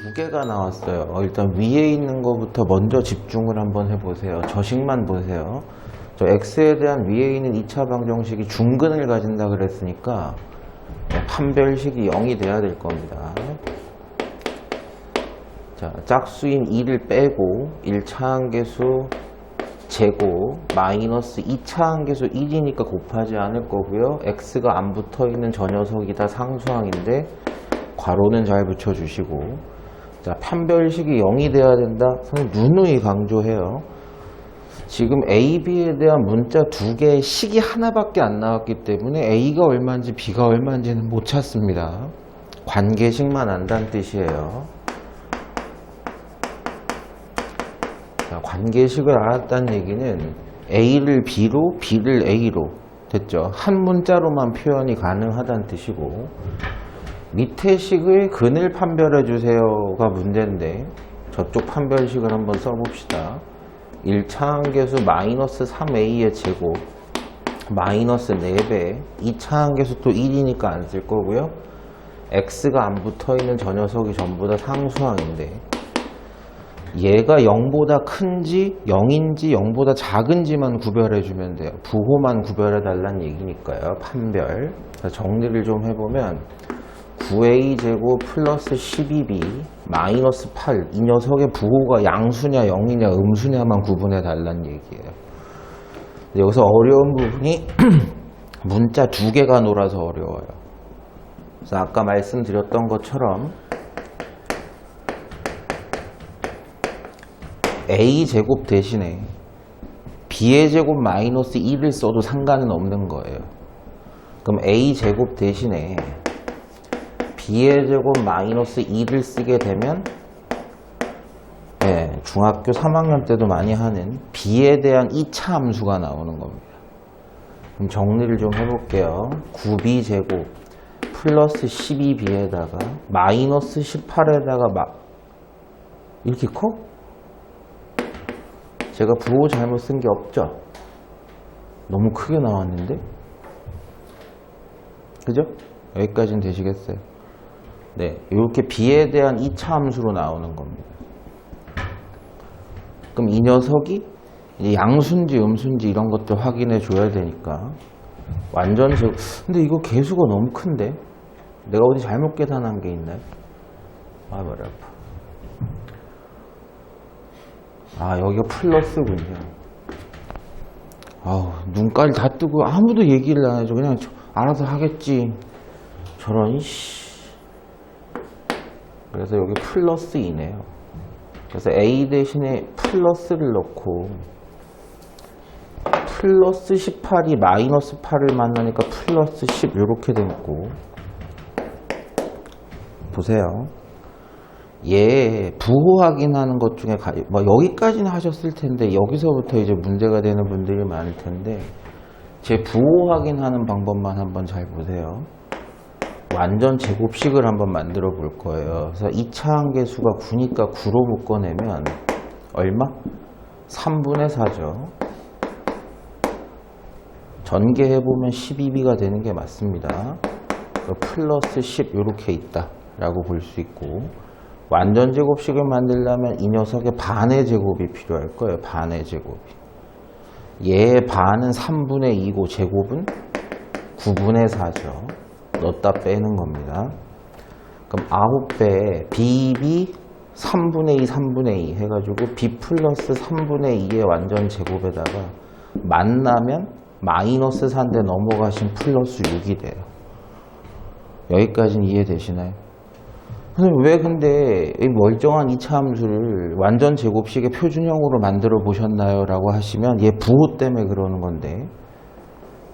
두 개가 나왔어요. 일단 위에 있는 것부터 먼저 집중을 한번 해보세요. 저식만 보세요. 저 x에 대한 위에 있는 2차 방정식이 중근을 가진다 그랬으니까 판별식이 0이 돼야 될 겁니다. 자, 짝수인 2를 빼고 1차 함계수 제곱 마이너스 2차 함계수 1이니까 곱하지 않을 거고요. x가 안 붙어있는 저 녀석이 다 상수항인데 괄호는 잘 붙여주시고, 자, 판별식이 0이 돼야 된다. 선생님 누누이 강조해요. 지금 A, B에 대한 문자 두 개의 식이 하나밖에 안 나왔기 때문에 A가 얼마인지 B가 얼마인지는 못 찾습니다. 관계식만 안다는 뜻이에요. 자, 관계식을 알았다는 얘기는 A를 B로, B를 A로 됐죠. 한 문자로만 표현이 가능하다는 뜻이고, 밑에 식의 근을 판별해 주세요가 문제인데 저쪽 판별식을 한번 써봅시다. 1차 함계수 마이너스 3a의 제곱 마이너스 4배, 2차 함계수 또 1이니까 안 쓸 거고요. x가 안 붙어있는 저 녀석이 전부 다 상수항인데 얘가 0보다 큰지 0인지 0보다 작은지만 구별해 주면 돼요. 부호만 구별해 달라는 얘기니까요. 판별. 자, 정리를 좀 해보면 9a제곱 플러스 12b 마이너스 8, 이 녀석의 부호가 양수냐 0이냐 음수냐만 구분해 달라는 얘기예요. 여기서 어려운 부분이 문자 두 개가 놀아서 어려워요. 그래서 아까 말씀드렸던 것처럼 a제곱 대신에 b의 제곱 마이너스 1을 써도 상관은 없는 거예요. 그럼 a제곱 대신에 b의 제곱 마이너스 2를 쓰게 되면 중학교 3학년 때도 많이 하는 b에 대한 2차 함수가 나오는 겁니다. 그럼 정리를 좀 해볼게요. 9b 제곱 플러스 12b에다가 마이너스 18에다가 이렇게 커? 제가 부호 잘못 쓴 게 없죠? 너무 크게 나왔는데? 그죠? 여기까지는 되시겠어요? 네, 이렇게 b에 대한 2차 함수로 나오는 겁니다. 그럼 이 녀석이 이제 양수인지 음수인지 이런 것들 확인해 줘야 되니까 완전 제곱. 근데 이거 개수가 너무 큰데? 내가 어디 잘못 계산한 게 있나요? 아, 머리 아파. 아, 여기가 플러스군요. 아우, 눈깔 다 뜨고 아무도 얘기를 안 해줘. 그냥 알아서 하겠지. 저런, 씨. 그래서 여기 플러스 2네요. 그래서 A 대신에 플러스를 넣고 플러스 18이 마이너스 8을 만나니까 플러스 10 이렇게 되고, 보세요. 얘 부호 확인하는 것 중에 뭐 여기까지는 하셨을 텐데 여기서부터 이제 문제가 되는 분들이 많을 텐데 제 부호 확인하는 방법만 한번 잘 보세요. 완전 제곱식을 한번 만들어 볼 거예요. 그래서 2차 함계수가 9니까 9로 묶어내면 얼마? 3분의 4죠. 전개해보면 12b가 되는 게 맞습니다. 플러스 10 이렇게 있다 라고 볼 수 있고, 완전 제곱식을 만들려면 이 녀석의 반의 제곱이 필요할 거예요. 반의 제곱이. 얘의 반은 3분의 2고 제곱은 9분의 4죠. 넣었다 빼는 겁니다. 그럼 9배에 BB 3분의 2, 3분의 2 해가지고 B 플러스 3분의 2의 완전 제곱에다가 만나면 마이너스 4인데 넘어가신 플러스 6이 돼요. 여기까지는 이해되시나요? 왜 근데 이 멀쩡한 2차 함수를 완전 제곱식의 표준형으로 만들어 보셨나요? 라고 하시면 얘 부호 때문에 그러는 건데,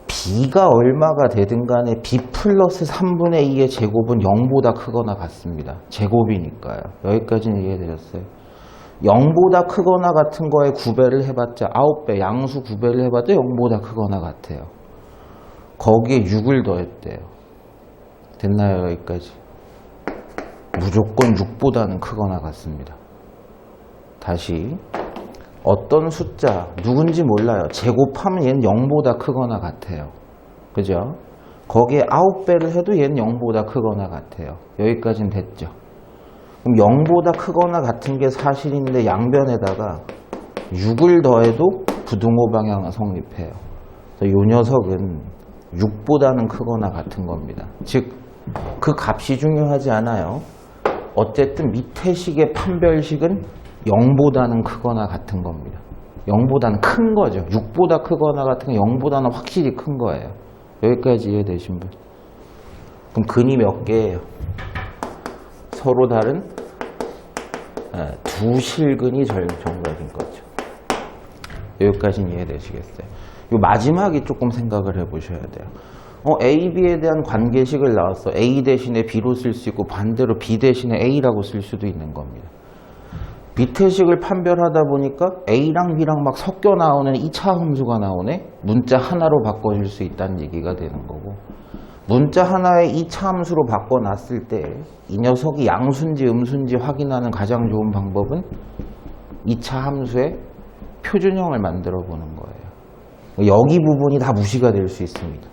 b가 얼마가 되든 간에 b 플러스 3분의 2의 제곱은 0보다 크거나 같습니다. 제곱이니까요. 여기까지는 이해되셨어요? 0보다 크거나 같은 거에 9배를 해봤자 9배, 양수 9배를 해봤자 0보다 크거나 같아요. 거기에 6을 더했대요. 됐나요? 여기까지? 무조건 6보다는 크거나 같습니다. 다시. 어떤 숫자, 누군지 몰라요. 제곱하면 얘는 0보다 크거나 같아요. 그죠? 거기에 9배를 해도 얘는 0보다 크거나 같아요. 여기까지는 됐죠. 그럼 0보다 크거나 같은 게 사실인데 양변에다가 6을 더해도 부등호 방향은 성립해요. 이 녀석은 6보다는 크거나 같은 겁니다. 즉, 그 값이 중요하지 않아요. 어쨌든 밑에 식의 판별식은 0보다는 크거나 같은 겁니다. 0보다는 큰 거죠. 6보다 크거나 같은 게 0보다는 확실히 큰 거예요. 여기까지 이해되신 분? 그럼 근이 몇 개예요? 서로 다른 두 실근이 정답인 거죠. 여기까지는 이해되시겠어요? 요 마지막이 조금 생각을 해보셔야 돼요. A, B에 대한 관계식을 나왔어. A 대신에 B로 쓸 수 있고 반대로 B 대신에 A라고 쓸 수도 있는 겁니다. 밑에 식을 판별하다 보니까 A랑 B랑 막 섞여 나오는 2차 함수가 나오네. 문자 하나로 바꿔줄 수 있다는 얘기가 되는 거고, 문자 하나에 2차 함수로 바꿔놨을 때 이 녀석이 양수인지 음수인지 확인하는 가장 좋은 방법은 2차 함수의 표준형을 만들어 보는 거예요. 여기 부분이 다 무시가 될 수 있습니다.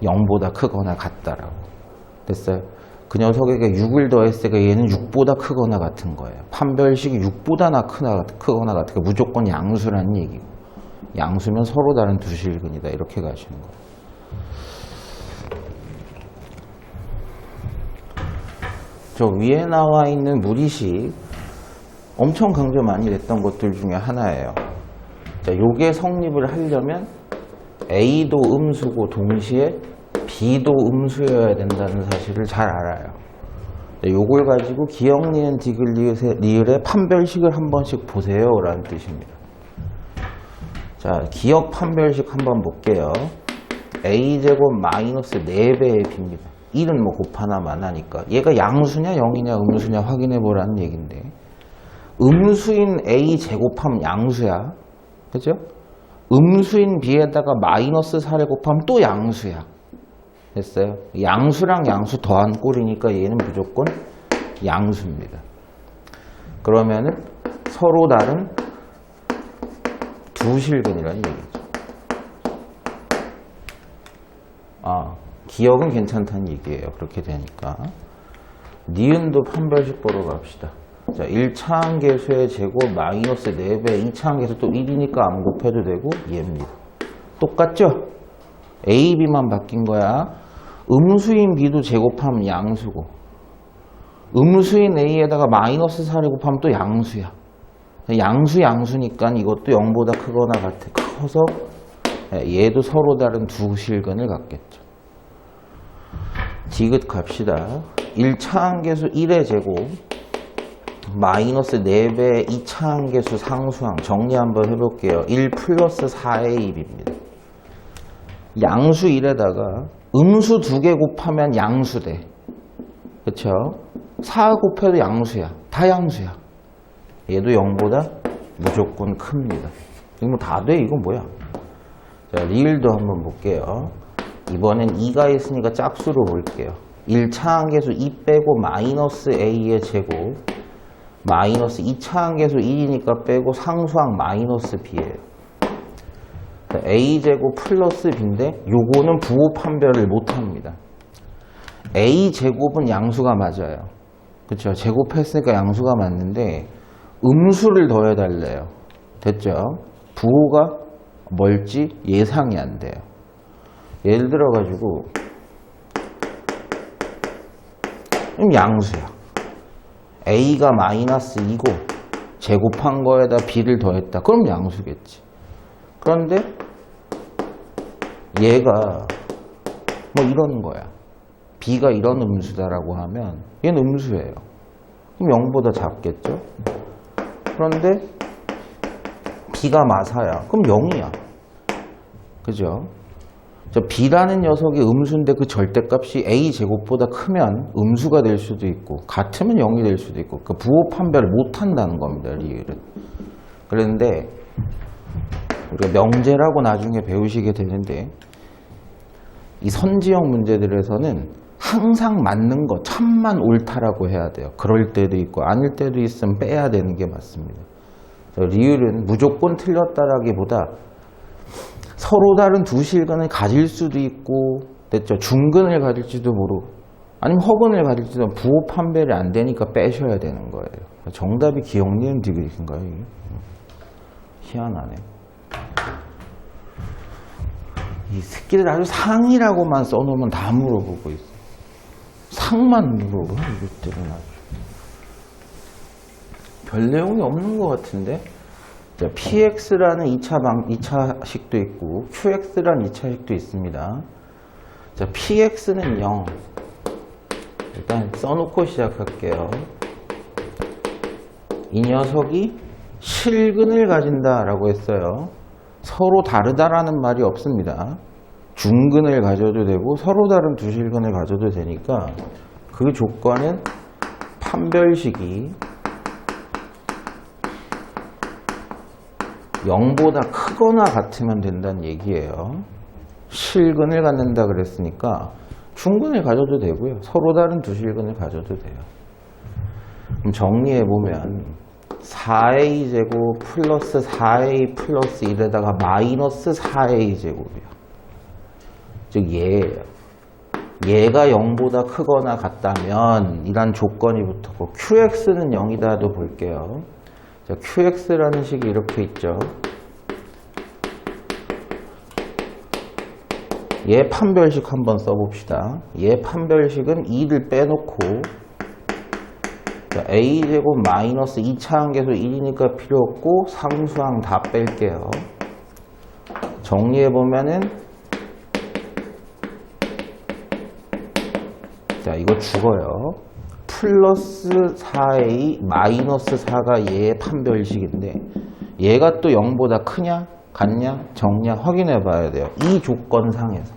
0보다 크거나 같다라고. 됐어요? 그 녀석에게 6을 더했으니까 얘는 6보다 크거나 같은 거예요. 판별식이 6보다 크거나 같으니까 무조건 양수라는 얘기고, 양수면 서로 다른 두 실근이다, 이렇게 가시는 거예요. 저 위에 나와 있는 무리식 엄청 강조 많이 됐던 것들 중에 하나예요. 자, 요게 성립을 하려면 A도 음수고 동시에 B도 음수여야 된다는 사실을 잘 알아요. 요걸 가지고 기역, 니은, 디귿, 리을의 판별식을 한 번씩 보세요 라는 뜻입니다. 자, 기역 판별식 한번 볼게요. A제곱 마이너스 4배의 B입니다. 1은 뭐 곱하나만 하니까 얘가 양수냐 0이냐 음수냐 확인해 보라는 얘기인데, 음수인 A 제곱하면 양수야. 그죠? 음수인 B에다가 마이너스 4를 곱하면 또 양수야. 됐어요? 양수랑 양수 더한 꼴이니까 얘는 무조건 양수입니다. 그러면은 서로 다른 두 실근이라는 얘기죠. 기억은 괜찮다는 얘기예요. 그렇게 되니까. 니은도 판별식 보러 갑시다. 자, 1차항계수의 제곱 마이너스 4배, 2차항계수 또 1이니까 안 곱해도 되고 얘입니다. 똑같죠? A, B만 바뀐 거야. 음수인 B도 제곱하면 양수고, 음수인 A에다가 마이너스 4를 곱하면 또 양수야. 양수니까 이것도 0보다 크거나 같아. 커서 얘도 서로 다른 두 실근을 갖겠죠. 디귿 갑시다. 1차항계수 1의 제곱 마이너스 4배 2차항계수 상수항 정리 한번 해볼게요. 1 플러스 4의 1입니다. 양수 1에다가 음수 2개 곱하면 양수돼. 그쵸? 4 곱해도 양수야. 다 양수야. 얘도 0보다 무조건 큽니다. 이거 뭐 다 돼? 이건 뭐야? 자, 리을도 한번 볼게요. 이번엔 2가 있으니까 짝수로 볼게요. 1차항계수 2 빼고 마이너스 A의 제곱 마이너스 2차항계수 1이니까 빼고 상수항 마이너스 B예요. A제곱 플러스 B인데 요거는 부호 판별을 못합니다. A제곱은 양수가 맞아요. 그쵸? 제곱했으니까 양수가 맞는데 음수를 더해달래요. 됐죠? 부호가 뭘지 예상이 안 돼요. 예를 들어가지고 양수야. A가 마이너스 2고 제곱한 거에다 B를 더했다. 그럼 양수겠지. 그런데 얘가 뭐 이런 거야. B가 이런 음수다라고 하면 얘는 음수예요. 그럼 0보다 작겠죠? 그런데 B가 마사야. 그럼 0이야. 그죠? 저 B라는 녀석이 음수인데 그 절대값이 A제곱보다 크면 음수가 될 수도 있고 같으면 0이 될 수도 있고 그 부호 판별을 못한다는 겁니다. 리을은. 그런데 우리가 명제라고 나중에 배우시게 되는데 이 선지형 문제들에서는 항상 맞는 거 참만 옳다라고 해야 돼요. 그럴 때도 있고 아닐 때도 있으면 빼야 되는 게 맞습니다. 리을은 무조건 틀렸다라기보다 서로 다른 두 실근을 가질 수도 있고, 됐죠? 중근을 가질지도 모르고, 아니면 허근을 가질지도 부호 판별이 안 되니까 빼셔야 되는 거예요. 정답이 기억, 니은, 디귿인가요? 이게? 희한하네. 이 새끼들 아주 상이라고만 써놓으면 다 물어보고 있어. 상만 물어봐, 이것들은 아주. 별 내용이 없는 것 같은데? 자, PX라는 2차식도 있고, QX라는 2차식도 있습니다. 자, PX는 0. 일단 써놓고 시작할게요. 이 녀석이 실근을 가진다라고 했어요. 서로 다르다라는 말이 없습니다. 중근을 가져도 되고 서로 다른 두 실근을 가져도 되니까 그 조건은 판별식이 0보다 크거나 같으면 된다는 얘기예요. 실근을 갖는다 그랬으니까 중근을 가져도 되고요. 서로 다른 두 실근을 가져도 돼요. 그럼 정리해보면 4a제곱 플러스 4a 플러스 1에다가 마이너스 4a제곱이요. 즉 얘예요. 얘가 0보다 크거나 같다면 이란 조건이 붙었고 qx는 0이다도 볼게요. 자, qx라는 식이 이렇게 있죠. 얘 판별식 한번 써봅시다. 얘 판별식은 2를 빼놓고 자, a제곱 마이너스 2차 함계수 1이니까 필요 없고 상수항 다 뺄게요. 정리해보면은 자, 이거 죽어요. 플러스 4a 마이너스 4가 얘의 판별식인데 얘가 또 0보다 크냐? 같냐? 적냐? 확인해 봐야 돼요. 이 조건상에서.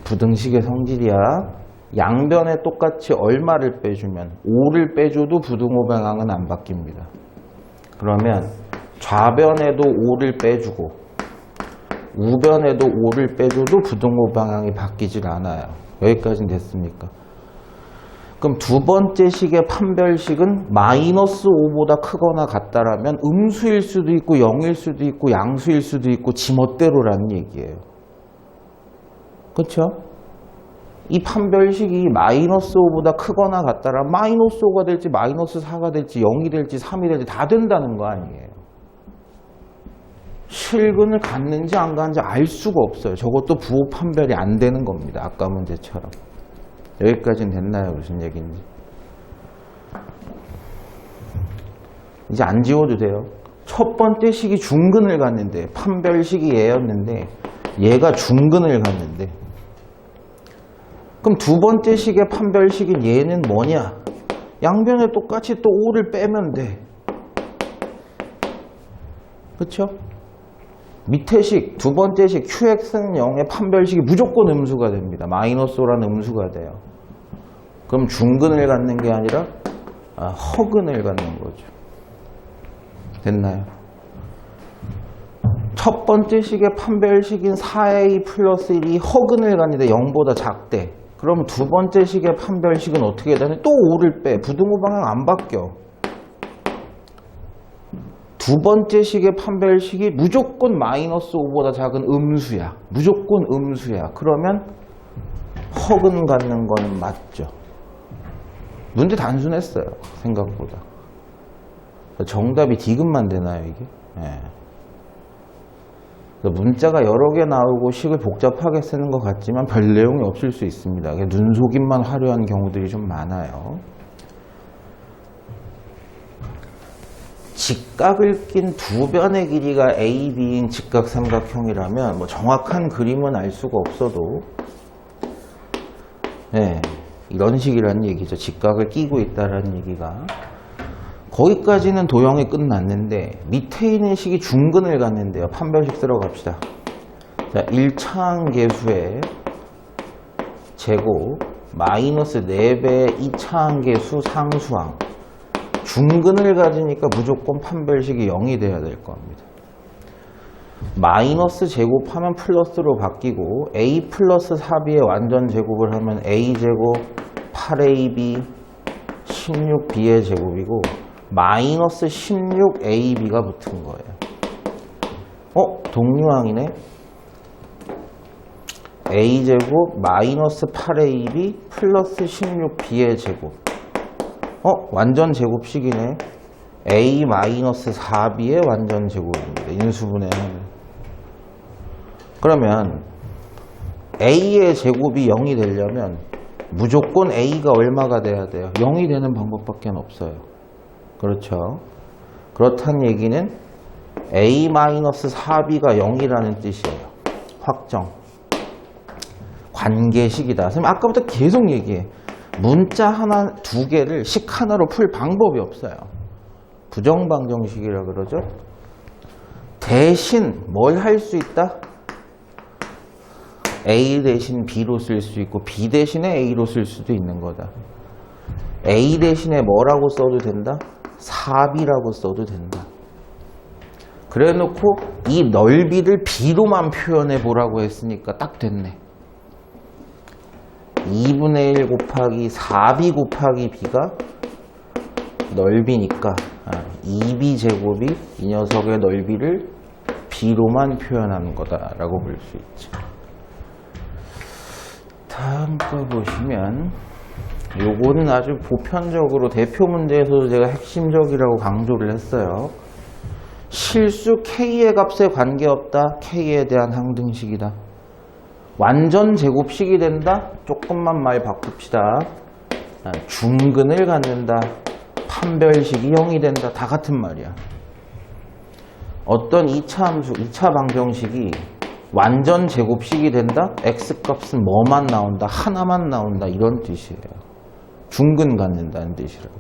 부등식의 성질이야. 양변에 똑같이 얼마를 빼주면 5를 빼줘도 부등호 방향은 안 바뀝니다. 그러면 좌변에도 5를 빼주고 우변에도 5를 빼줘도 부등호 방향이 바뀌질 않아요. 여기까지는 됐습니까? 그럼 두 번째 식의 판별식은 마이너스 5보다 크거나 같다라면 음수일 수도 있고 0일 수도 있고 양수일 수도 있고 지멋대로라는 얘기예요. 그렇죠? 이 판별식이 마이너스 5보다 크거나 같다라면 마이너스 5가 될지 마이너스 4가 될지 0이 될지 3이 될지 다 된다는 거 아니에요. 실근을 갖는지 안 갖는지 알 수가 없어요. 저것도 부호 판별이 안 되는 겁니다. 아까 문제처럼. 여기까지는 됐나요? 무슨 얘기인지. 이제 안 지워도 돼요. 첫 번째 식이 중근을 갖는데 판별식이 얘였는데 얘가 중근을 갖는데 그럼 두 번째 식의 판별식인 얘는 뭐냐? 양변에 똑같이 또 5를 빼면 돼. 그렇죠? 밑에 식, 두 번째 식 qx는 0의 판별식이 무조건 음수가 됩니다. 마이너스 5라는 음수가 돼요. 그럼 중근을 갖는 게 아니라 허근을 갖는 거죠. 됐나요? 첫 번째 식의 판별식인 4a 플러스 1이 허근을 갖는데 0보다 작대. 그럼 두 번째 식의 판별식은 어떻게 되냐? 또 5를 빼. 부등호 방향 안 바뀌어. 두 번째 식의 판별식이 무조건 마이너스 5보다 작은 음수야. 무조건 음수야. 그러면 허근 갖는 거는 맞죠. 문제 단순했어요. 생각보다. 정답이 디귿만 되나요, 이게? 네. 문자가 여러 개 나오고 식을 복잡하게 쓰는 것 같지만 별 내용이 없을 수 있습니다. 눈속임만 화려한 경우들이 좀 많아요. 직각을 낀 두 변의 길이가 A, B인 직각삼각형이라면 뭐 정확한 그림은 알 수가 없어도 네, 이런 식이라는 얘기죠. 직각을 끼고 있다라는 얘기가. 거기까지는 도형이 끝났는데 밑에 있는 식이 중근을 갖는데요. 판별식 들어갑시다. 자, 1차항계수의 제곱 마이너스 4배의 2차항계수 상수항. 중근을 가지니까 무조건 판별식이 0이 돼야 될 겁니다. 마이너스 제곱하면 플러스로 바뀌고 a 플러스 4b의 완전 제곱을 하면 a제곱 8ab 16b의 제곱이고 마이너스 16ab가 붙은 거예요. 동류항이네. a제곱 마이너스 8ab 플러스 16b의 제곱. 완전 제곱식이네. a 마이너스 4b의 완전 제곱입니다. 인수분해하면. 그러면 a의 제곱이 0이 되려면 무조건 a가 얼마가 돼야 돼요? 0이 되는 방법밖에 없어요. 그렇죠? 그렇다는 얘기는 a 마이너스 4b가 0이라는 뜻이에요. 확정. 관계식이다. 선생님 아까부터 계속 얘기해. 문자 하나, 두 개를 식 하나로 풀 방법이 없어요. 부정방정식이라 그러죠. 대신 뭘 할 수 있다? A 대신 B로 쓸 수 있고 B 대신에 A로 쓸 수도 있는 거다. A 대신에 뭐라고 써도 된다? 4B라고 써도 된다. 그래 놓고 이 넓이를 B로만 표현해 보라고 했으니까 딱 됐네. 2분의 1 곱하기 4B 곱하기 B가 넓이니까 2B 제곱이 이 녀석의 넓이를 B로만 표현하는 거다라고 볼 수 있죠. 다음 거 보시면 요거는 아주 보편적으로 대표 문제에서도 제가 핵심적이라고 강조를 했어요. 실수 K의 값에 관계없다. K에 대한 항등식이다. 완전 제곱식이 된다? 조금만 말 바꿉시다. 중근을 갖는다. 판별식이 0이 된다. 다 같은 말이야. 어떤 2차 함수, 2차 방정식이 완전 제곱식이 된다? x값은 뭐만 나온다? 하나만 나온다. 이런 뜻이에요. 중근 갖는다는 뜻이라고.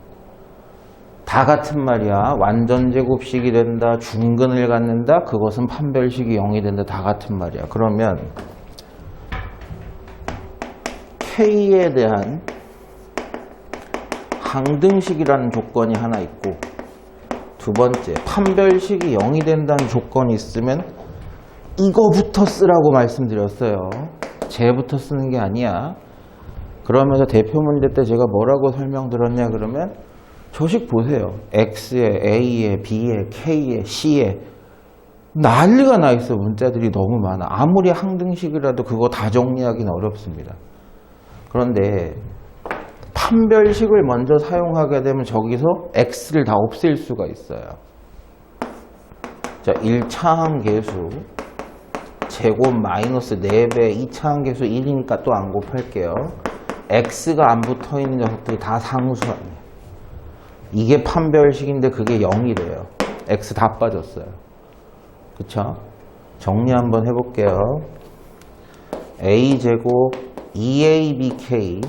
다 같은 말이야. 완전 제곱식이 된다. 중근을 갖는다. 그것은 판별식이 0이 된다. 다 같은 말이야. 그러면 K에 대한 항등식이라는 조건이 하나 있고, 두 번째 판별식이 0이 된다는 조건이 있으면 이거부터 쓰라고 말씀드렸어요. 쟤부터 쓰는 게 아니야. 그러면서 대표 문제 때 제가 뭐라고 설명드렸냐 그러면 저식 보세요. X에 A에 B에 K에 C에 난리가 나 있어. 문자들이 너무 많아. 아무리 항등식이라도 그거 다 정리하기는 어렵습니다. 그런데 판별식을 먼저 사용하게 되면 저기서 X를 다 없앨 수가 있어요. 자, 1차 함계수 제곱 마이너스 4배, 2차 함계수 1이니까 또 안 곱할게요. X가 안 붙어있는 녀석들이 다 상수 아니에요. 이게 판별식인데 그게 0이 돼요. X 다 빠졌어요. 그쵸? 정리 한번 해볼게요. A제곱 2ABK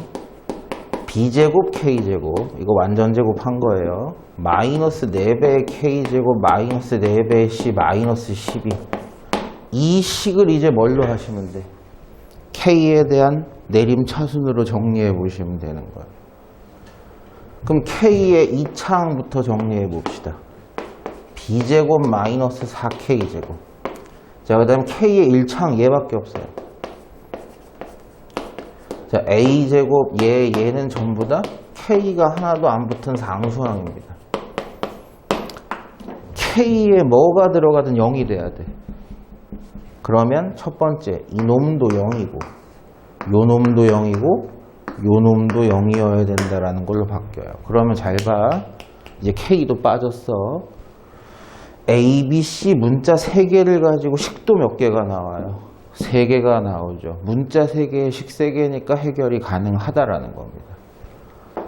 B제곱 K제곱 이거 완전 제곱 한 거예요. 마이너스 4배의 K제곱 마이너스 4배의 C 마이너스 12 이 식을 이제 뭘로 하시면 돼? K에 대한 내림차순으로 정리해 보시면 되는 거예요. 그럼 K의 2차항부터 정리해 봅시다. B제곱 마이너스 4K제곱. 자, 그 다음에 K의 1차항 얘밖에 없어요. 자, A제곱 얘는 전부 다 K가 하나도 안 붙은 상수항입니다. K에 뭐가 들어가든 0이 돼야 돼. 그러면 첫 번째 이놈도 0이고 요 놈도 0이고 요 놈도 0이어야 된다라는 걸로 바뀌어요. 그러면 잘 봐. 이제 K도 빠졌어. A, B, C 문자 3개를 가지고 식도 몇 개가 나와요? 3개가 나오죠. 문자 3개에 식 3개니까 해결이 가능하다라는 겁니다.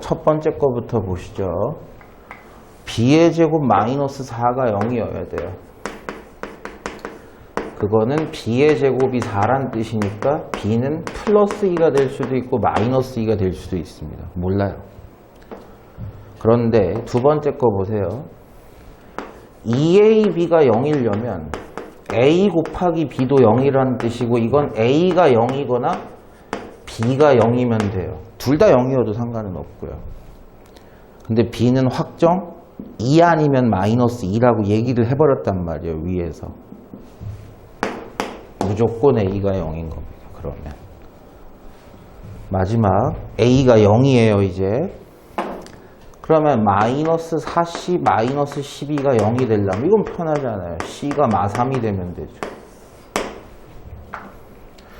첫 번째 거부터 보시죠. B의 제곱 마이너스 4가 0이어야 돼요. 그거는 B의 제곱이 4란 뜻이니까 B는 플러스 2가 될 수도 있고 마이너스 2가 될 수도 있습니다. 몰라요. 그런데 두 번째 거 보세요. 2AB가 0이려면 A 곱하기 B도 0이라는 뜻이고 이건 A가 0이거나 B가 0이면 돼요. 둘 다 0이어도 상관은 없고요. 근데 B는 확정 2 아니면 마이너스 2라고 얘기를 해버렸단 말이에요. 위에서. 무조건 A가 0인 겁니다. 그러면 마지막 A가 0이에요. 이제 그러면 마이너스 4C 마이너스 12가 0이 되려면 이건 편하잖아요. C가 마3이 되면 되죠.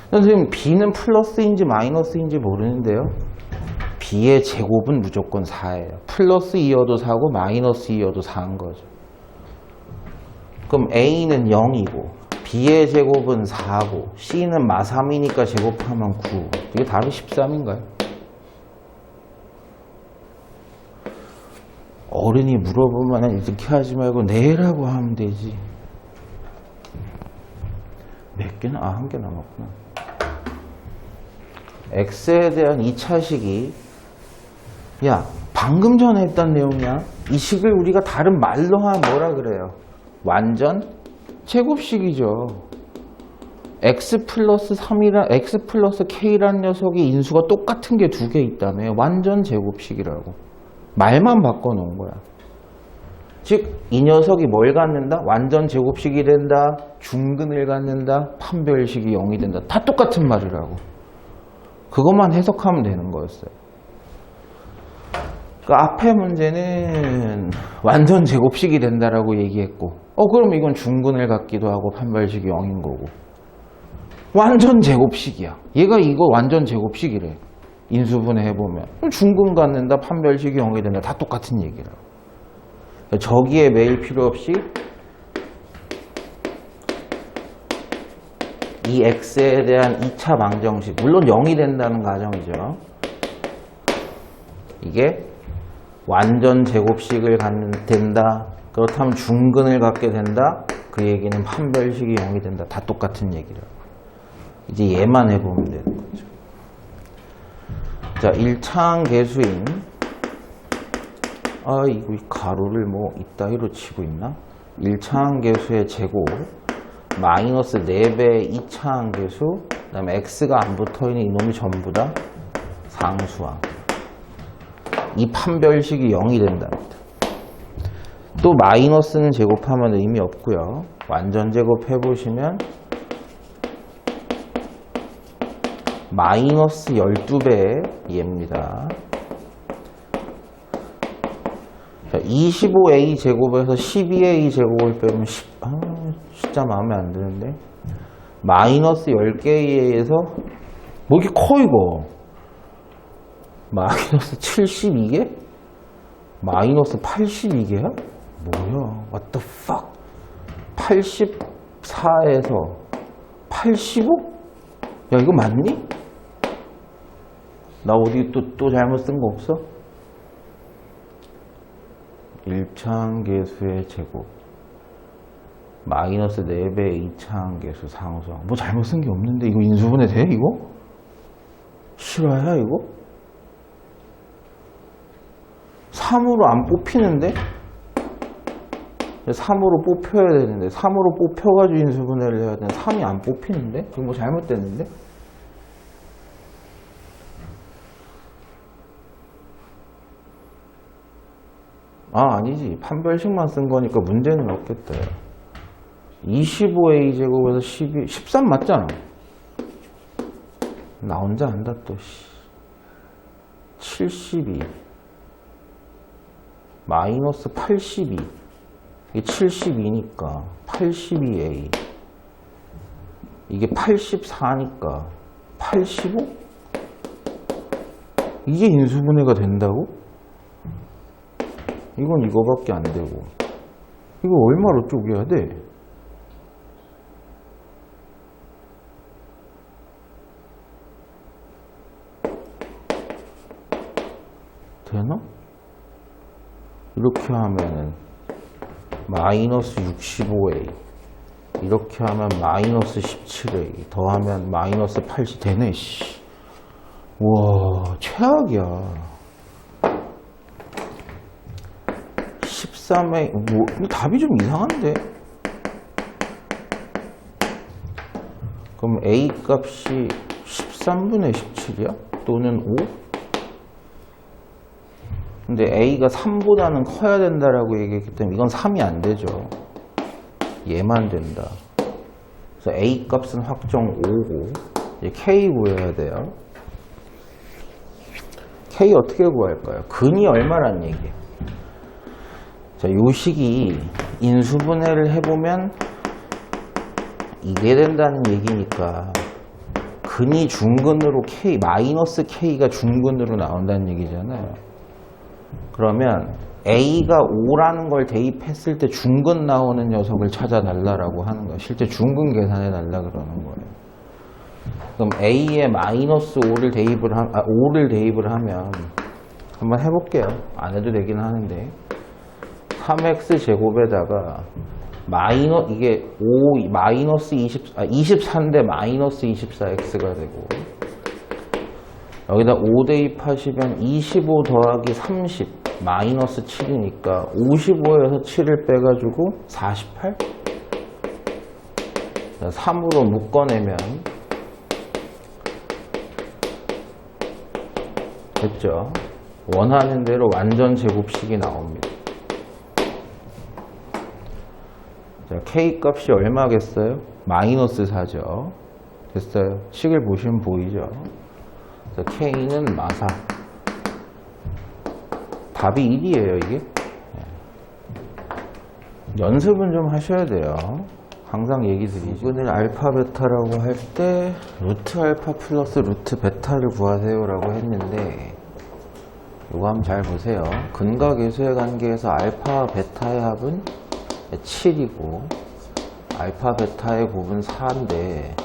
선생님 b는 플러스인지 마이너스인지 모르는데요. b의 제곱은 무조건 4예요. 플러스 2여도 4고 마이너스 2여도 4인 거죠. 그럼 a는 0이고 b의 제곱은 4고 c는 마3이니까 제곱하면 9. 이게 답이 13인가요? 어른이 물어보면 이렇게 하지 말고 네라고 하면 되지. 몇 개나? 아, 한 개 남았구나. x에 대한 2차식이 야, 방금 전에 했던 내용이야. 이 식을 우리가 다른 말로 하면 뭐라 그래요? 완전 제곱식이죠. x 플러스 3이랑 x 플러스 k라는 녀석이 인수가 똑같은 게 두 개 있다며. 완전 제곱식이라고. 말만 바꿔놓은 거야. 즉, 이 녀석이 뭘 갖는다? 완전 제곱식이 된다. 중근을 갖는다. 판별식이 0이 된다. 다 똑같은 말이라고. 그것만 해석하면 되는 거였어요. 그 앞에 문제는 완전 제곱식이 된다라고 얘기했고, 그럼 이건 중근을 갖기도 하고 판별식이 0인 거고. 완전 제곱식이야. 얘가 이거 완전 제곱식이래. 인수분해 해보면. 중근 갖는다, 판별식이 0이 된다. 다 똑같은 얘기라고. 저기에 매일 필요 없이 이 x에 대한 2차 방정식, 물론 0이 된다는 가정이죠. 이게 완전 제곱식을 된다. 그렇다면 중근을 갖게 된다. 그 얘기는 판별식이 0이 된다. 다 똑같은 얘기라고. 이제 얘만 해보면 되는 거죠. 자, 1차항 계수인 이거 가로를 뭐 이따위로 치고 있나? 1차항 계수의 제곱 마이너스 4배의 2차항 계수, 그 다음에 x가 안 붙어있는 이놈이 전부 다 상수항. 이 판별식이 0이 된답니다. 또 마이너스는 제곱하면 의미 없고요. 완전 제곱해보시면 마이너스 12배의 얘입니다. 25a 제곱에서 12a 제곱을 빼면 숫자 마음에 안 드는데 마이너스 10개에서 뭐 이렇게 커 이거. 마이너스 72개? 마이너스 82개야? 뭐야? What the fuck? 84에서 85? 야, 이거 맞니? 나 어디 또 잘못 쓴 거 없어? 1차항 계수의 제곱 마이너스 4배의 2차항 계수 상수항. 뭐 잘못 쓴 게 없는데 이거 인수분해 돼? 이거? 실화야 이거? 3으로 안 뽑히는데? 3으로 뽑혀야 되는데 3으로 뽑혀가지고 인수분해를 해야 되는데 3이 안 뽑히는데? 이거 뭐 잘못됐는데? 아니지. 판별식만 쓴 거니까 문제는 없겠다. 25a 제곱에서 13 맞잖아. 나 혼자 안다 또. 72 마이너스 82 이게 72니까 82a 이게 84니까 85? 이게 인수분해가 된다고? 이건 이거밖에 안 되고 이거 얼마로 쪼개야 돼? 되나? 이렇게 하면은 마이너스 65a 이렇게 하면 마이너스 17a 더하면 마이너스 80 되네. 씨. 우와 최악이야. 13에 뭐 답이 좀 이상한데. 그럼 a 값이 13분의 17이야? 또는 5? 근데 a가 3보다는 커야 된다라고 얘기했기 때문에 이건 3이 안 되죠. 얘만 된다. 그래서 a 값은 확정 5고 이제 k 구해야 돼요. k 어떻게 구할까요? 근이 얼마란 얘기예요? 자, 요 식이 인수분해를 해보면 이게 된다는 얘기니까 근이 중근으로 K, 마이너스 K가 중근으로 나온다는 얘기잖아요. 그러면 A가 5라는 걸 대입했을 때 중근 나오는 녀석을 찾아달라고 하는 거예요. 실제 중근 계산해달라 그러는 거예요. 그럼 A에 마이너스 5를 대입을 하면 한번 해볼게요. 안 해도 되긴 하는데 3x 제곱에다가 이게 23대 마이너스 24x가 되고 여기다 5 대입하시면 25 더하기 30 마이너스 7이니까 55에서 7을 빼가지고 48 3으로 묶어내면 됐죠? 원하는 대로 완전 제곱식이 나옵니다. 자, K 값이 얼마겠어요? 마이너스 4죠. 됐어요. 식을 보시면 보이죠? 자, K는 마사. 답이 1이에요, 이게. 연습은 좀 하셔야 돼요. 항상 얘기 드리죠. 이번에 알파, 베타라고 할 때 루트 알파 플러스 루트 베타를 구하세요라고 했는데 이거 한번 잘 보세요. 근과 계수의 관계에서 알파와 베타의 합은 7이고 알파, 베타의 곱은 4인데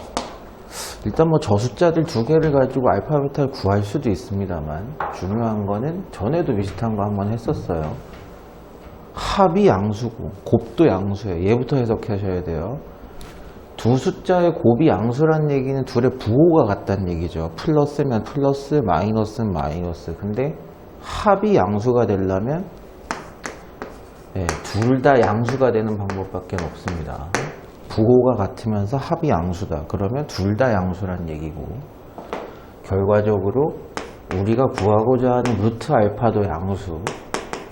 일단 뭐 저 숫자들 두 개를 가지고 알파, 베타를 구할 수도 있습니다만 중요한 거는 전에도 비슷한 거 한번 했었어요. 합이 양수고 곱도 양수예요. 얘부터 해석하셔야 돼요. 두 숫자의 곱이 양수란 얘기는 둘의 부호가 같다는 얘기죠. 플러스면 플러스, 마이너스는 마이너스. 근데 합이 양수가 되려면 둘 다 양수가 되는 방법밖에 없습니다. 부호가 같으면서 합이 양수다. 그러면 둘 다 양수란 얘기고 결과적으로 우리가 구하고자 하는 루트 알파도 양수,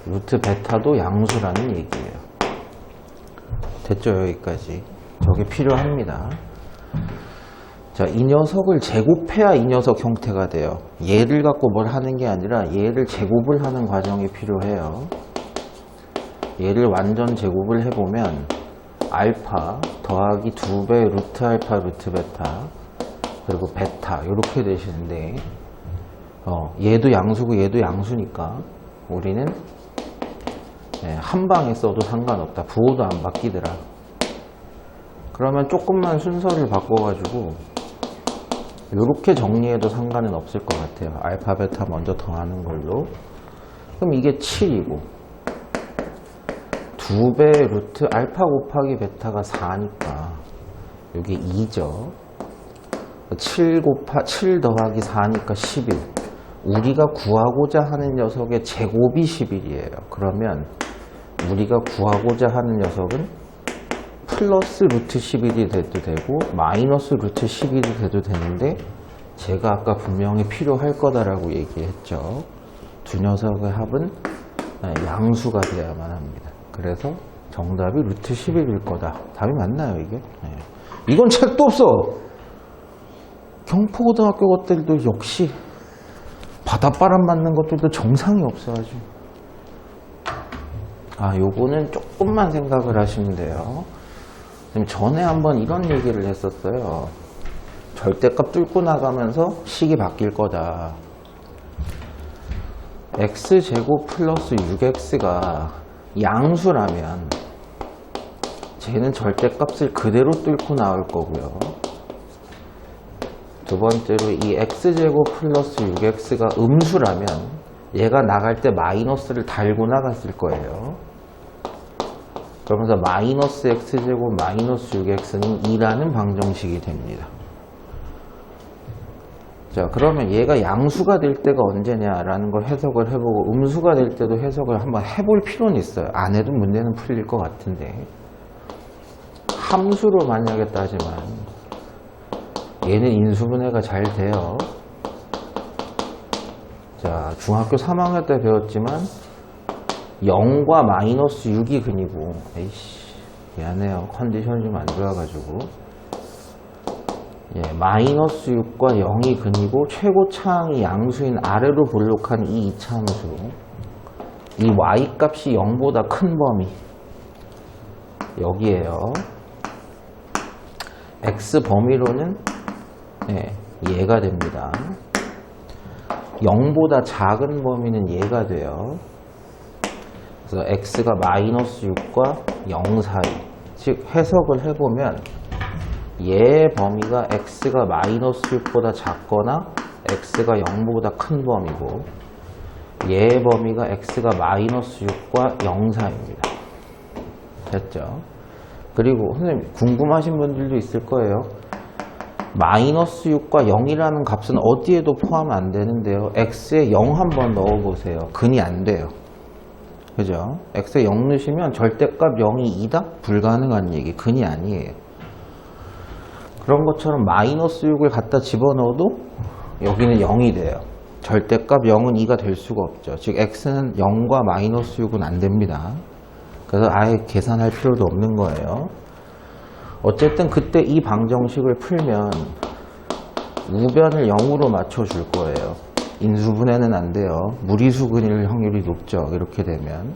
루트 베타도 양수라는 얘기예요. 됐죠? 여기까지. 저게 필요합니다. 자, 이 녀석을 제곱해야 이 녀석 형태가 돼요. 얘를 갖고 뭘 하는 게 아니라 얘를 제곱을 하는 과정이 필요해요. 얘를 완전 제곱을 해보면 알파 더하기 2배 루트 알파 루트 베타 그리고 베타 이렇게 되시는데 얘도 양수고 얘도 양수니까 우리는 한 방에 써도 상관없다. 부호도 안 바뀌더라. 그러면 조금만 순서를 바꿔가지고 이렇게 정리해도 상관은 없을 것 같아요. 알파 베타 먼저 더하는 걸로. 그럼 이게 7이고 2배 루트 알파 곱하기 베타가 4니까 여기 2죠. 7 더하기 4니까 11. 우리가 구하고자 하는 녀석의 제곱이 11이에요. 그러면 우리가 구하고자 하는 녀석은 플러스 루트 11이 돼도 되고 마이너스 루트 11이 돼도 되는데 제가 아까 분명히 필요할 거다라고 얘기했죠. 두 녀석의 합은 양수가 되어야만 합니다. 그래서 정답이 루트 11일 거다. 답이 맞나요 이게? 이건 책도 없어. 경포고등학교 것들도 역시 바닷바람 맞는 것들도 정상이 없어가지고 요거는 조금만 생각을 하시면 돼요. 전에 한번 이런 얘기를 했었어요. 절대값 뚫고 나가면서 식이 바뀔 거다. x제곱 플러스 6x가 양수라면 쟤는 절대값을 그대로 뚫고 나올 거고요. 두 번째로 이 x제곱 플러스 6x가 음수라면 얘가 나갈 때 마이너스를 달고 나갔을 거예요. 그러면서 마이너스 x제곱 마이너스 6x는 2라는 방정식이 됩니다. 자, 그러면 얘가 양수가 될 때가 언제냐라는 걸 해석을 해보고 음수가 될 때도 해석을 한번 해볼 필요는 있어요. 안 해도 문제는 풀릴 것 같은데 함수로 만약에 따지면 얘는 인수분해가 잘 돼요. 자, 중학교 3학년 때 배웠지만 0과 마이너스 6이 근이고 에이씨 미안해요. 컨디션이 좀 안 좋아가지고 마이너스 6과 0이 근이고 최고차항이 양수인 아래로 볼록한 이 이차함수 이 y값이 0보다 큰 범위 여기에요. x 범위로는 얘가 됩니다. 0보다 작은 범위는 얘가 돼요. 그래서 x가 마이너스 6과 0 사이. 즉 해석을 해보면 얘의 범위가 x가 마이너스 6보다 작거나 x가 0보다 큰 범위고 얘의 범위가 x가 마이너스 6과 0 사이입니다. 됐죠? 그리고 선생님 궁금하신 분들도 있을 거예요. 마이너스 6과 0이라는 값은 어디에도 포함 안 되는데요. x에 0 한번 넣어보세요. 근이 안 돼요. 그죠? x에 0 넣으시면 절대값 0이 2다? 불가능한 얘기. 근이 아니에요. 그런 것처럼 마이너스 6을 갖다 집어넣어도 여기는 0이 돼요. 절대값 0은 2가 될 수가 없죠. 즉 x는 0과 마이너스 6은 안 됩니다. 그래서 아예 계산할 필요도 없는 거예요. 어쨌든 그때 이 방정식을 풀면 우변을 0으로 맞춰줄 거예요. 인수분해는 안 돼요. 무리수 근일 확률이 높죠. 이렇게 되면.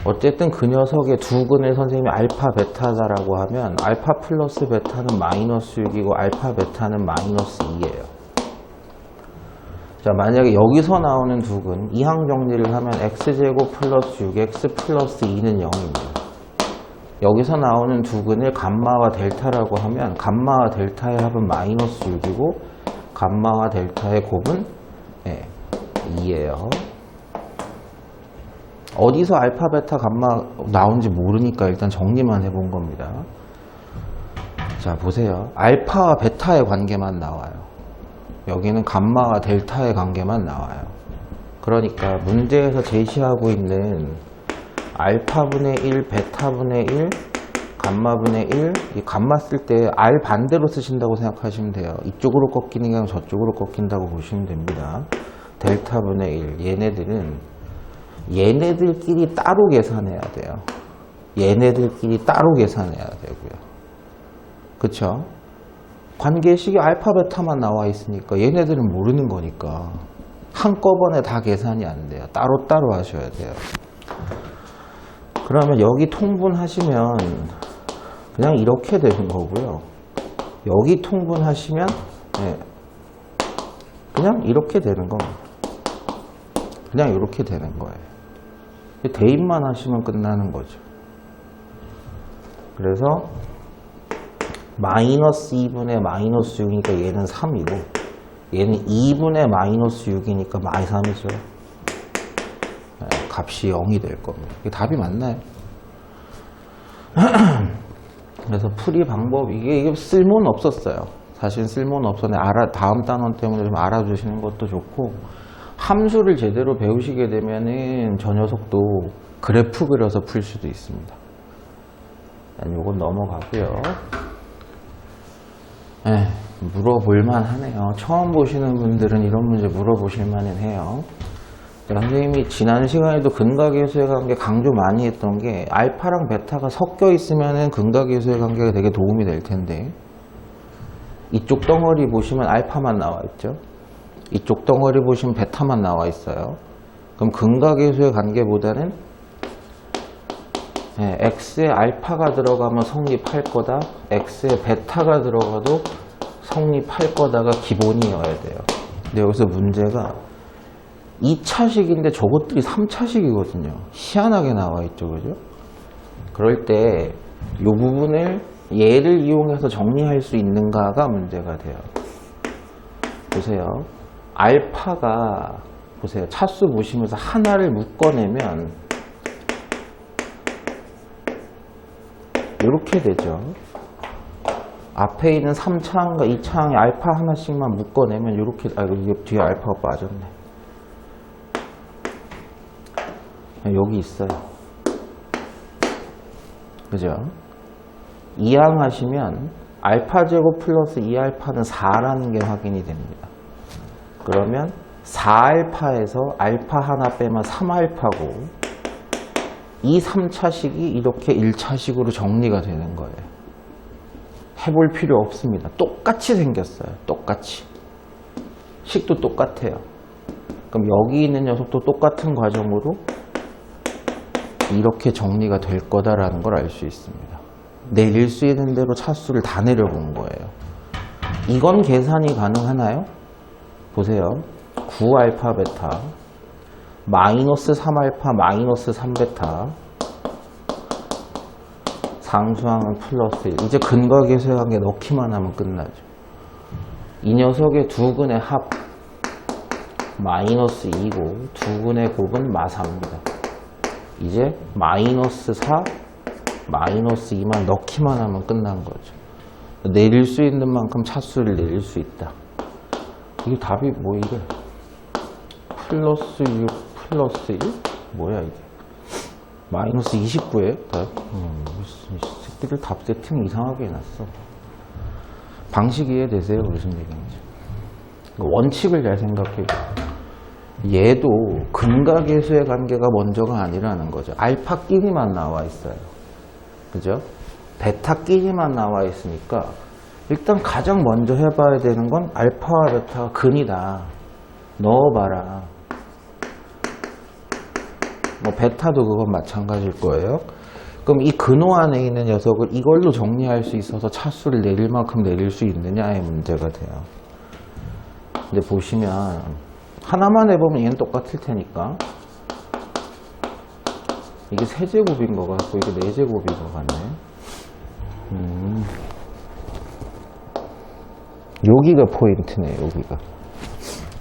어쨌든 그 녀석의 두 근을 선생님이 알파 베타다라고 하면 알파 플러스 베타는 마이너스 6이고 알파 베타는 마이너스 2예요. 자, 만약에 여기서 나오는 두 근, 이항 정리를 하면 x제곱 플러스 6x 플러스 2는 0입니다. 여기서 나오는 두 근을 감마와 델타라고 하면 감마와 델타의 합은 마이너스 6이고 감마와 델타의 곱은 2예요. 어디서 알파, 베타, 감마 나온지 모르니까 일단 정리만 해본 겁니다. 자, 보세요. 알파와 베타의 관계만 나와요. 여기는 감마와 델타의 관계만 나와요. 그러니까 문제에서 제시하고 있는 알파분의 1, 베타분의 1, 감마분의 1, 이 감마 쓸 때 R 반대로 쓰신다고 생각하시면 돼요. 이쪽으로 꺾이는 게 아니라 저쪽으로 꺾인다고 보시면 됩니다. 델타분의 1, 얘네들끼리 따로 계산해야 돼요. 얘네들끼리 따로 계산해야 되고요. 그쵸? 관계식이 알파, 베타만 나와 있으니까 얘네들은 모르는 거니까 한꺼번에 다 계산이 안 돼요. 따로따로 하셔야 돼요. 그러면 여기 통분하시면 그냥 이렇게 되는 거고요. 여기 통분하시면 그냥 이렇게 되는 겁니다. 그냥 이렇게 되는 거예요. 대입만 하시면 끝나는 거죠. 그래서 마이너스 2분의 마이너스 6이니까 얘는 3이고 얘는 2분의 마이너스 6이니까 마이 3이죠. 값이 0이 될 겁니다. 이게 답이 맞나요? 그래서 풀이 방법 이게 쓸모는 없었어요. 사실 쓸모는 없었는데 다음 단원 때문에 좀 알아주시는 것도 좋고 함수를 제대로 배우시게 되면은 저 녀석도 그래프 그려서 풀 수도 있습니다. 요건 넘어가고요. 물어볼만 하네요. 처음 보시는 분들은 이런 문제 물어보실 만은 해요. 선생님이 지난 시간에도 근각계수의 관계 강조 많이 했던 게 알파랑 베타가 섞여 있으면은 근각계수의 관계가 되게 도움이 될 텐데 이쪽 덩어리 보시면 알파만 나와 있죠. 이쪽 덩어리 보시면 베타만 나와 있어요. 그럼 근각계수의 관계보다는 x에 알파가 들어가면 성립할 거다, x에 베타가 들어가도 성립할 거다가 기본이어야 돼요. 근데 여기서 문제가 2차식인데 저것들이 3차식이거든요. 희한하게 나와 있죠. 그죠? 그럴 때 이 부분을 얘를 이용해서 정리할 수 있는가가 문제가 돼요. 보세요. 알파가 보세요. 차수 보시면서 하나를 묶어내면 이렇게 되죠. 앞에 있는 3차항과 2차항에 알파 하나씩만 묶어내면 이렇게, 이게 뒤에 알파가 빠졌네. 여기 있어요. 그죠? 2항 하시면 알파 제곱 플러스 2알파는 4라는 게 확인이 됩니다. 그러면 4알파에서 알파 하나 빼면 3알파고 이 3차식이 이렇게 1차식으로 정리가 되는 거예요. 해볼 필요 없습니다. 똑같이 생겼어요. 똑같이. 식도 똑같아요. 그럼 여기 있는 녀석도 똑같은 과정으로 이렇게 정리가 될 거다라는 걸 알 수 있습니다. 내릴 수 있는 대로 차수를 다 내려본 거예요. 이건 계산이 가능하나요? 보세요. 9알파 베타 마이너스 3알파 마이너스 3베타 상수항은 플러스 1. 이제 근각에서의 관계 넣기만 하면 끝나죠. 이 녀석의 두 근의 합 마이너스 2고 두 근의 곱은 마사입니다. 이제 마이너스 4 마이너스 2만 넣기만 하면 끝난 거죠. 내릴 수 있는 만큼 차수를 내릴 수 있다. 이게 답이 뭐 이게? 플러스 6 플러스 1? 뭐야 이게? 마이너스 29에 답? 이 새끼들 답 세팅 이상하게 해놨어. 방식 이해되세요? 무슨 얘기인지. 원칙을 잘 생각해요. 얘도 근각계수의 관계가 먼저가 아니라는 거죠. 알파끼리만 나와 있어요. 그죠? 베타끼리만 나와 있으니까 일단 가장 먼저 해봐야 되는 건 알파와 베타가 근이다. 넣어봐라. 뭐 베타도 그건 마찬가지일 거예요. 그럼 이 근호 안에 있는 녀석을 이걸로 정리할 수 있어서 차수를 내릴 만큼 내릴 수 있느냐의 문제가 돼요. 근데 보시면 하나만 해보면 얘는 똑같을 테니까 이게 세제곱인 것 같고 이게 네제곱인 것 같네. 여기가 포인트네. 여기가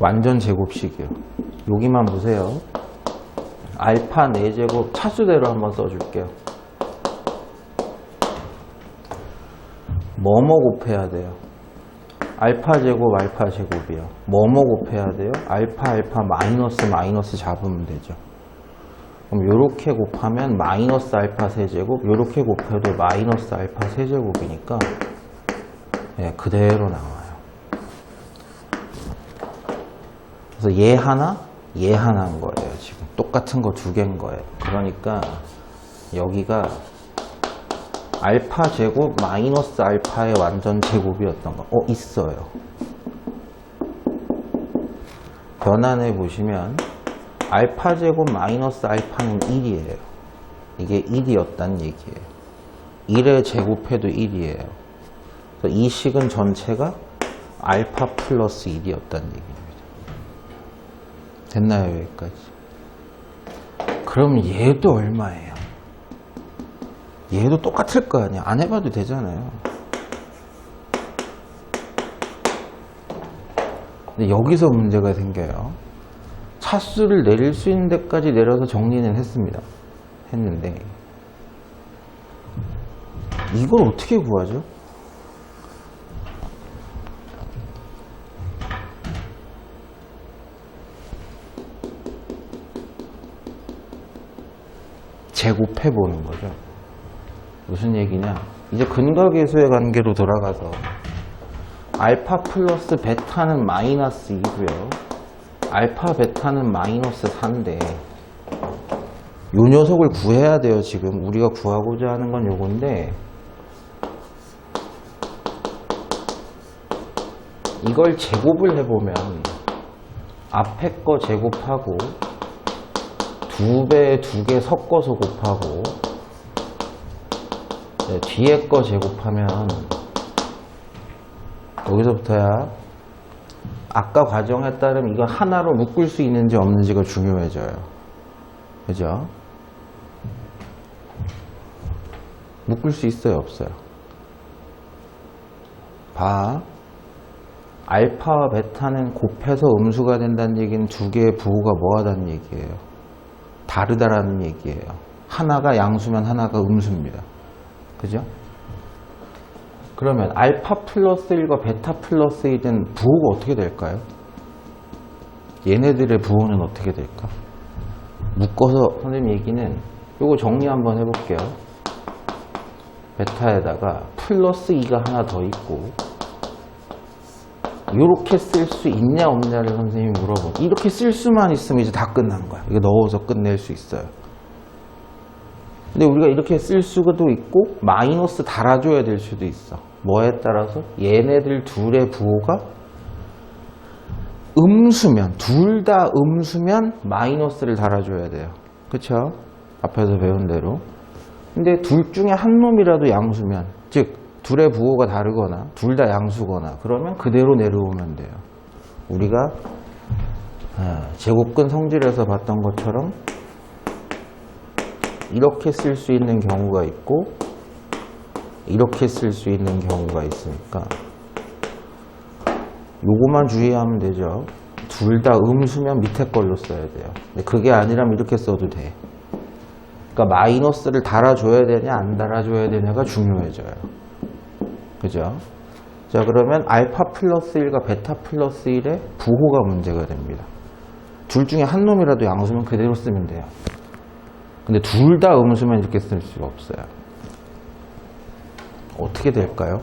완전 제곱식이요. 여기만 보세요. 알파 4제곱 차수대로 한번 써줄게요. 뭐뭐 곱해야 돼요? 알파 제곱 알파 제곱이요. 뭐뭐 곱해야 돼요? 알파 알파 마이너스 마이너스 잡으면 되죠. 그럼 요렇게 곱하면 마이너스 알파 세제곱, 요렇게 곱해도 마이너스 알파 세제곱이니까 네, 그대로 나와요. 그래서 얘 하나, 얘 하나인 거예요. 지금 똑같은 거 두 개인 거예요. 그러니까 여기가 알파 제곱 마이너스 알파의 완전 제곱이었던 거. 있어요. 변환해 보시면 알파 제곱 마이너스 알파는 1이에요. 이게 1이었단 얘기예요. 1의 제곱해도 1이에요. 이 식은 전체가 알파 플러스 1이었단 얘기입니다. 됐나요? 여기까지. 그럼 얘도 얼마예요? 얘도 똑같을 거 아니야. 안 해봐도 되잖아요. 근데 여기서 문제가 생겨요. 차수를 내릴 수 있는 데까지 내려서 정리는 했는데 이걸 어떻게 구하죠? 제곱해 보는 거죠. 무슨 얘기냐? 이제 근각계수의 관계로 돌아가서 알파 플러스 베타는 마이너스 2고요. 알파 베타는 마이너스 4인데 요 녀석을 구해야 돼요. 지금 우리가 구하고자 하는 건 요건데 이걸 제곱을 해보면 앞에 거 제곱하고 2배 2개 섞어서 곱하고 뒤에 거 제곱하면 여기서부터야 아까 과정에 따르면 이거 하나로 묶을 수 있는지 없는지가 중요해져요. 그죠? 묶을 수 있어요? 없어요? 봐. 알파와 베타는 곱해서 음수가 된다는 얘기는 두 개의 부호가 뭐하다는 얘기예요? 다르다라는 얘기예요. 하나가 양수면 하나가 음수입니다. 그죠? 그러면 알파 플러스 1과 베타 플러스 1은 부호가 어떻게 될까요? 얘네들의 부호는 어떻게 될까? 묶어서 선생님 얘기는 요거 정리 한번 해볼게요. 베타에다가 플러스 2가 하나 더 있고 이렇게 쓸 수 있냐 없냐를 선생님이 물어보고 이렇게 쓸 수만 있으면 이제 다 끝난 거야. 이거 넣어서 끝낼 수 있어요. 근데 우리가 이렇게 쓸 수도 있고 마이너스 달아줘야 될 수도 있어. 뭐에 따라서? 얘네들 둘의 부호가 음수면, 둘 다 음수면 마이너스를 달아줘야 돼요. 그쵸? 앞에서 배운 대로. 근데 둘 중에 한 놈이라도 양수면, 즉 둘의 부호가 다르거나 둘 다 양수거나 그러면 그대로 내려오면 돼요. 우리가 제곱근 성질에서 봤던 것처럼 이렇게 쓸 수 있는 경우가 있고 이렇게 쓸 수 있는 경우가 있으니까 요거만 주의하면 되죠. 둘 다 음수면 밑에 걸로 써야 돼요. 근데 그게 아니라면 이렇게 써도 돼. 그러니까 마이너스를 달아줘야 되냐 안 달아줘야 되냐가 중요해져요. 그죠? 자, 그러면 알파 플러스 1과 베타 플러스 1의 부호가 문제가 됩니다. 둘 중에 한 놈이라도 양수면 그대로 쓰면 돼요. 근데 둘 다 음수면 이렇게 쓸 수가 없어요. 어떻게 될까요?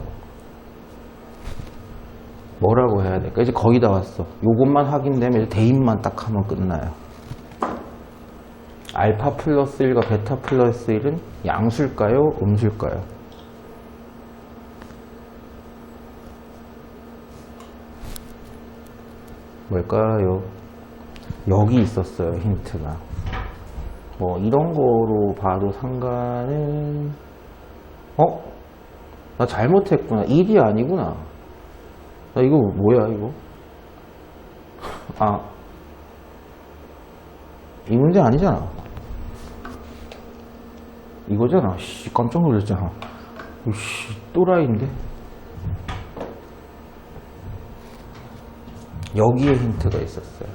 뭐라고 해야 될까? 이제 거의 다 왔어. 요것만 확인되면 이제 대입만 딱 하면 끝나요. 알파 플러스 1과 베타 플러스 1은 양수일까요? 음수일까요? 뭘까요? 여기 있었어요, 힌트가. 뭐 이런 거로 봐도 상관은 나 잘못했구나. 1이 아니구나. 나 이거 뭐야 이거? 이 문제 아니잖아. 이거잖아. 씨, 깜짝 놀랐잖아. 씨, 또라이인데? 여기에 힌트가 있었어요.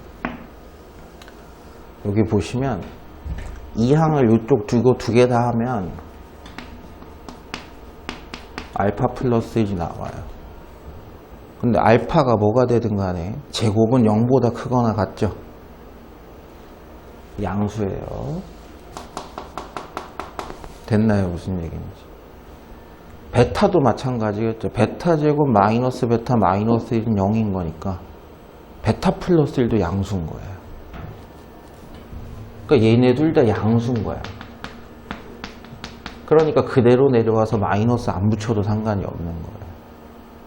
여기 보시면 이 항을 이쪽 두고 두 개 다 하면 알파 플러스 1이 나와요. 근데 알파가 뭐가 되든 간에 제곱은 0보다 크거나 같죠? 양수예요. 됐나요? 무슨 얘기인지. 베타도 마찬가지겠죠. 베타 제곱 마이너스 베타 마이너스 1은 0인 거니까 베타 플러스 1도 양수인 거예요. 그러니까 얘네 둘 다 양수인 거야. 그러니까 그대로 내려와서 마이너스 안 붙여도 상관이 없는 거예요.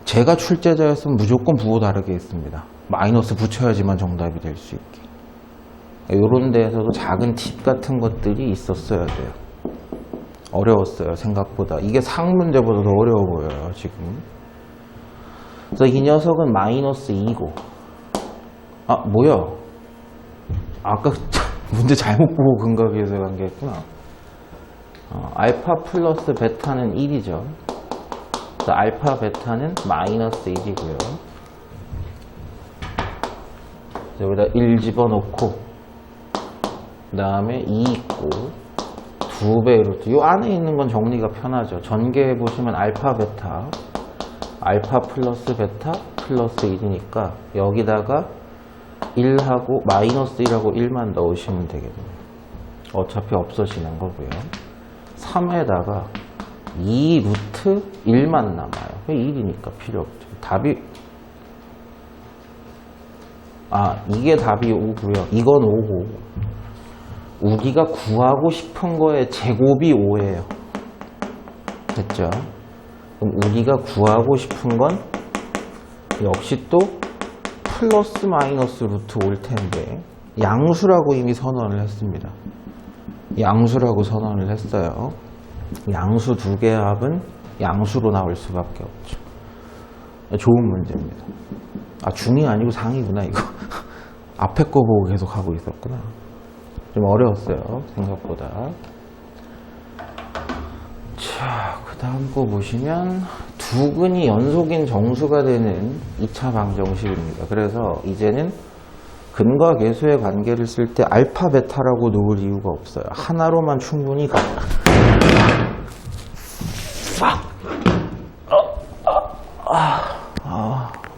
제가 출제자였으면 무조건 부호 다르게 했습니다. 마이너스 붙여야지만 정답이 될 수 있게. 이런 데에서도 작은 팁 같은 것들이 있었어야 돼요. 어려웠어요, 생각보다. 이게 상문제보다 더 어려워 보여요, 지금. 그래서 이 녀석은 마이너스 2고. 뭐야? 아까 문제 잘못 보고 근각에서 간 게 있구나. 알파 플러스 베타는 1이죠. 그래서 알파 베타는 마이너스 1이고요. 여기다 1 집어넣고 그 다음에 2 있고 2배 루트. 이 안에 있는 건 정리가 편하죠. 전개해 보시면 알파 베타 알파 플러스 베타 플러스 1이니까 여기다가 1하고 마이너스 1하고 1만 넣으시면 되겠네요. 어차피 없어지는 거고요. 3에다가 2 루트 1만 남아요. 1이니까 필요 없죠. 답이 이게 답이 5고요. 이건 5고 우리가 구하고 싶은 거의 제곱이 5예요. 됐죠? 그럼 우리가 구하고 싶은 건 역시 또 플러스 마이너스 루트 올 텐데 양수라고 이미 선언을 했습니다. 양수라고 선언을 했어요. 양수 두 개의 합은 양수로 나올 수밖에 없죠. 좋은 문제입니다. 중이 아니고 상이구나 이거. 앞에 거 보고 계속 하고 있었구나. 좀 어려웠어요, 생각보다. 자, 그 다음 거 보시면 두 근이 연속인 정수가 되는 2차 방정식입니다. 그래서 이제는 근과 계수의 관계를 쓸 때 알파 베타라고 놓을 이유가 없어요. 하나로만 충분히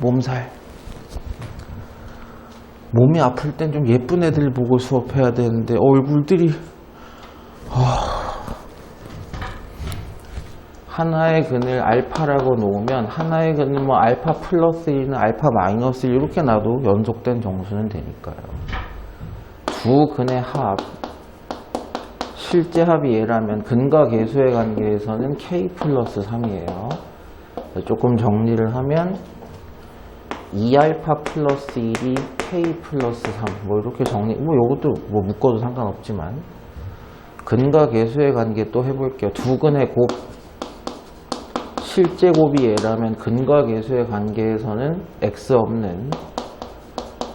몸살. 몸이 아플 땐 좀 예쁜 애들 보고 수업해야 되는데 얼굴들이 하나의 근을 알파라고 놓으면 하나의 근은 뭐 알파 플러스 1은 알파 마이너스 1 이렇게 놔도 연속된 정수는 되니까요. 두 근의 합, 실제 합이 얘라면 근과 계수의 관계에서는 k 플러스 3이에요. 조금 정리를 하면 2알파 플러스 1이 k 플러스 3 뭐 이렇게 정리, 뭐 요것도 뭐 묶어도 상관없지만 근과 계수의 관계 또 해볼게요. 두 근의 곱 실제 곱이 얘라면 근과 계수의 관계에서는 x 없는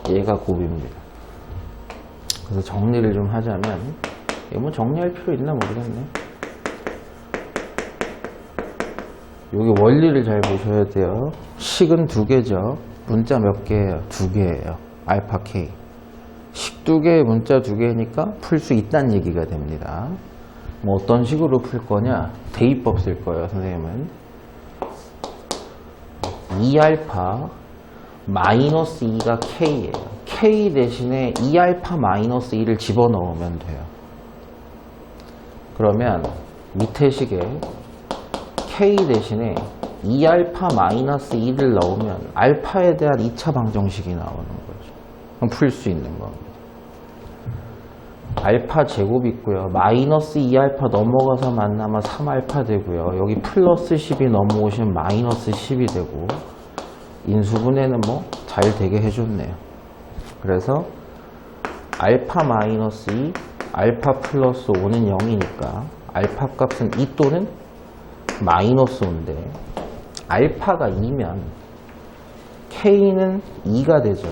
얘가 곱입니다. 그래서 정리를 좀 하자면, 이거 뭐 정리할 필요 있나 모르겠네. 여기 원리를 잘 보셔야 돼요. 식은 두 개죠. 문자 몇 개예요? 두 개예요. 알파 k. 식 두 개, 문자 두 개니까 풀 수 있다는 얘기가 됩니다. 뭐 어떤 식으로 풀 거냐? 대입법 쓸 거예요, 선생님은. 2알파 마이너스 2가 k예요. k 대신에 2알파 마이너스 2를 집어넣으면 돼요. 그러면 밑에 식에 k 대신에 2알파 마이너스 2를 넣으면 알파에 대한 2차 방정식이 나오는 거죠. 그럼 풀 수 있는 겁니다. 알파 제곱 있고요. 마이너스 2알파 넘어가서 만나면 3알파 되고요. 여기 플러스 10이 넘어오시면 마이너스 10이 되고, 인수분해는 뭐 잘 되게 해줬네요. 그래서 알파 마이너스 2, 알파 플러스 5는 0이니까 알파 값은 2 또는 마이너스 5인데, 알파가 2면 k는 2가 되죠.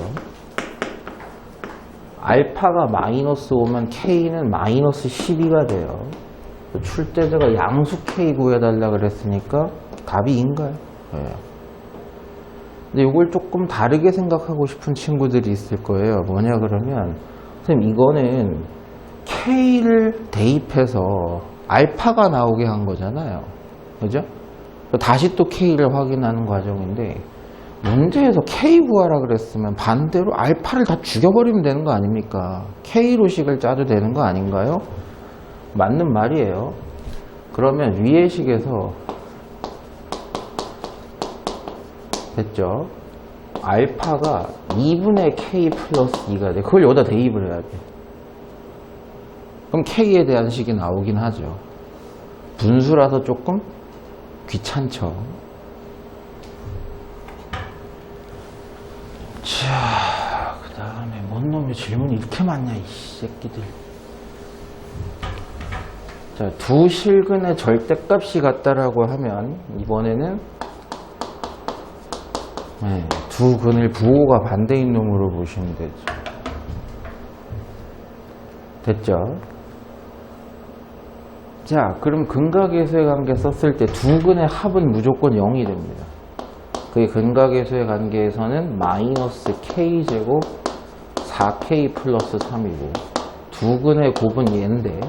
알파가 마이너스 5면 k는 마이너스 12가 돼요. 출제자가 양수 k 구해달라 그랬으니까 답이 2인가요? 네. 근데 이걸 조금 다르게 생각하고 싶은 친구들이 있을 거예요. 뭐냐 그러면, 선생님 이거는 k를 대입해서 알파가 나오게 한 거잖아요. 그죠? 다시 또 k를 확인하는 과정인데, 문제에서 k 구하라 그랬으면 반대로 알파를 다 죽여버리면 되는 거 아닙니까? k로 식을 짜도 되는 거 아닌가요? 맞는 말이에요. 그러면 위의 식에서 됐죠? 알파가 2분의 k 플러스 2가 돼. 그걸 여기다 대입을 해야 돼. 그럼 k에 대한 식이 나오긴 하죠. 분수라서 조금 귀찮죠. 자, 그 다음에 뭔 놈의 질문이 이렇게 많냐, 이 새끼들. 자, 두 실근의 절대값이 같다라고 하면, 이번에는 두 근을 부호가 반대인 놈으로 보시면 되죠. 됐죠? 자, 그럼 근과 계수의 관계 썼을 때 두 근의 합은 무조건 0이 됩니다. 그게 근과 계수의 관계에서는 마이너스 k제곱 4k 플러스 3이고, 두 근의 곱은 얘인데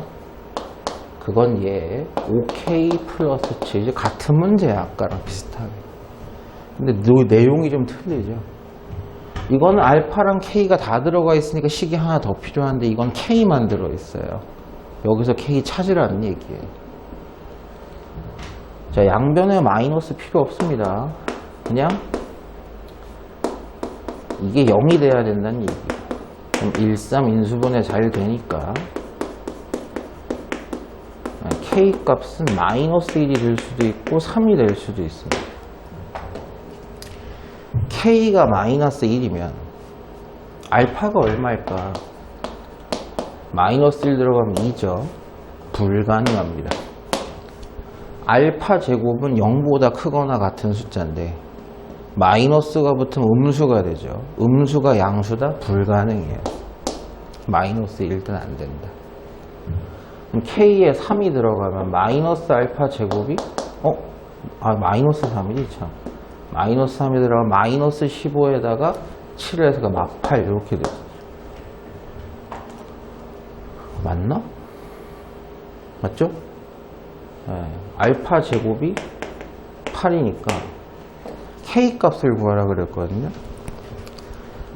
그건 얘 5k 플러스 7. 같은 문제야, 아까랑 비슷하게. 근데 내용이 좀 틀리죠. 이거는 알파랑 k가 다 들어가 있으니까 식이 하나 더 필요한데, 이건 k만 들어있어요. 여기서 k 찾으라는 얘기예요. 자, 양변에 마이너스 필요 없습니다. 그냥 이게 0이 돼야 된다는 얘기예요. 그럼 1, 3 인수분해 잘 되니까 k 값은 마이너스 1이 될 수도 있고 3이 될 수도 있습니다. k가 마이너스 1이면 알파가 얼마일까? 마이너스 1 들어가면 2죠. 불가능합니다. 알파 제곱은 0보다 크거나 같은 숫자인데 마이너스가 붙으면 음수가 되죠. 음수가 양수다? 불가능해요. 마이너스 1은 안 된다. 그럼 k에 3이 들어가면 마이너스 알파 제곱이 마이너스 3이지 참. 마이너스 3이 들어가면 마이너스 15에다가 7을 해서 막 8 이렇게 돼요. 맞나? 맞죠? 네. 알파 제곱이 8이니까 k 값을 구하라 그랬거든요.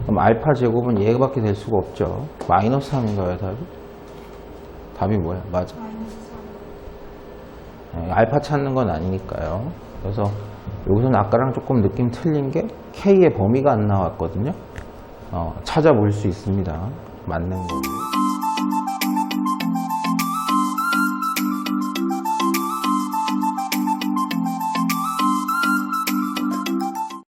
그럼 알파 제곱은 얘밖에 될 수가 없죠. 마이너스 3인가요, 답이? 답이 뭐야? 맞아. 네, 알파 찾는 건 아니니까요. 그래서 여기서는 아까랑 조금 느낌 틀린 게 k의 범위가 안 나왔거든요. 찾아볼 수 있습니다. 맞는 거.